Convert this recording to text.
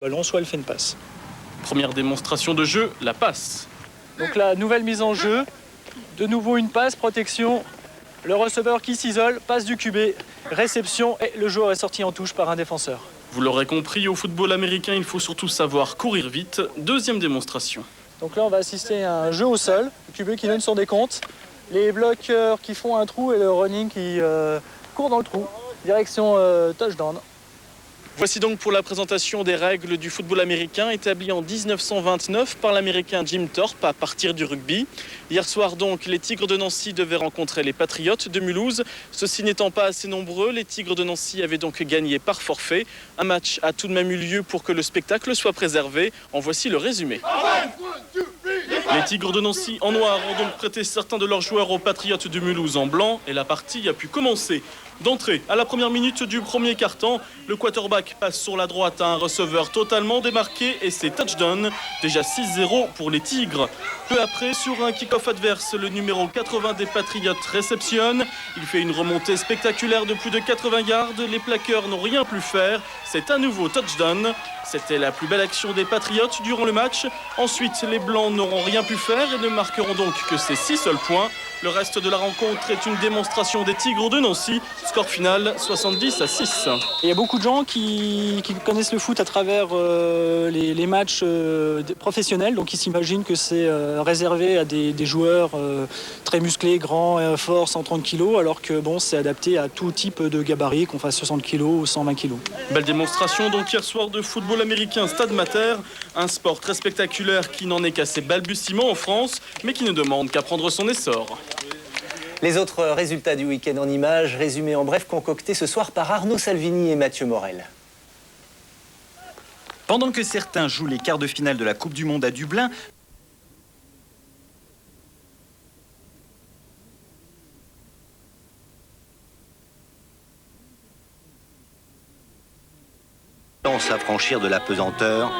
ballon, soit elle fait une passe. Première démonstration de jeu, la passe. Donc la nouvelle mise en jeu, de nouveau une passe, protection, le receveur qui s'isole, passe du QB, réception et le joueur est sorti en touche par un défenseur. Vous l'aurez compris, au football américain, il faut surtout savoir courir vite. Deuxième démonstration. Donc là on va assister à un jeu au sol, le QB qui donne son décompte, les bloqueurs qui font un trou et le running qui court dans le trou, direction touchdown. Voici donc pour la présentation des règles du football américain établies en 1929 par l'américain Jim Thorpe à partir du rugby. Hier soir donc, les Tigres de Nancy devaient rencontrer les Patriotes de Mulhouse. Ceux-ci n'étant pas assez nombreux, les Tigres de Nancy avaient donc gagné par forfait. Un match a tout de même eu lieu pour que le spectacle soit préservé. En voici le résumé. Les Tigres de Nancy en noir ont donc prêté certains de leurs joueurs aux Patriotes de Mulhouse en blanc et la partie a pu commencer. D'entrée, à la première minute du premier quart-temps, le quarterback passe sur la droite à un receveur totalement démarqué et c'est touchdown, déjà 6-0 pour les Tigres. Peu après, sur un kick-off adverse, le numéro 80 des Patriotes réceptionne. Il fait une remontée spectaculaire de plus de 80 yards, les plaqueurs n'ont rien pu faire, c'est un nouveau touchdown. C'était la plus belle action des Patriotes durant le match. Ensuite, les Blancs n'auront rien pu faire et ne marqueront donc que ces 6 seuls points. Le reste de la rencontre est une démonstration des Tigres de Nancy. Score final 70-6. Il y a beaucoup de gens qui connaissent le foot à travers les matchs professionnels, donc ils s'imaginent que c'est réservé à des joueurs très musclés, grands, forts, 130 kg, alors que bon, c'est adapté à tout type de gabarit, qu'on fasse 60 kg ou 120 kg. Belle démonstration donc hier soir de football américain Stade Mater, un sport très spectaculaire qui n'en est qu'à ses balbutiements en France, mais qui ne demande qu'à prendre son essor. Les autres résultats du week-end en images, résumés en bref, concoctés ce soir par Arnaud Salvini et Mathieu Morel. Pendant que certains jouent les quarts de finale de la Coupe du Monde à Dublin, s'affranchir de la pesanteur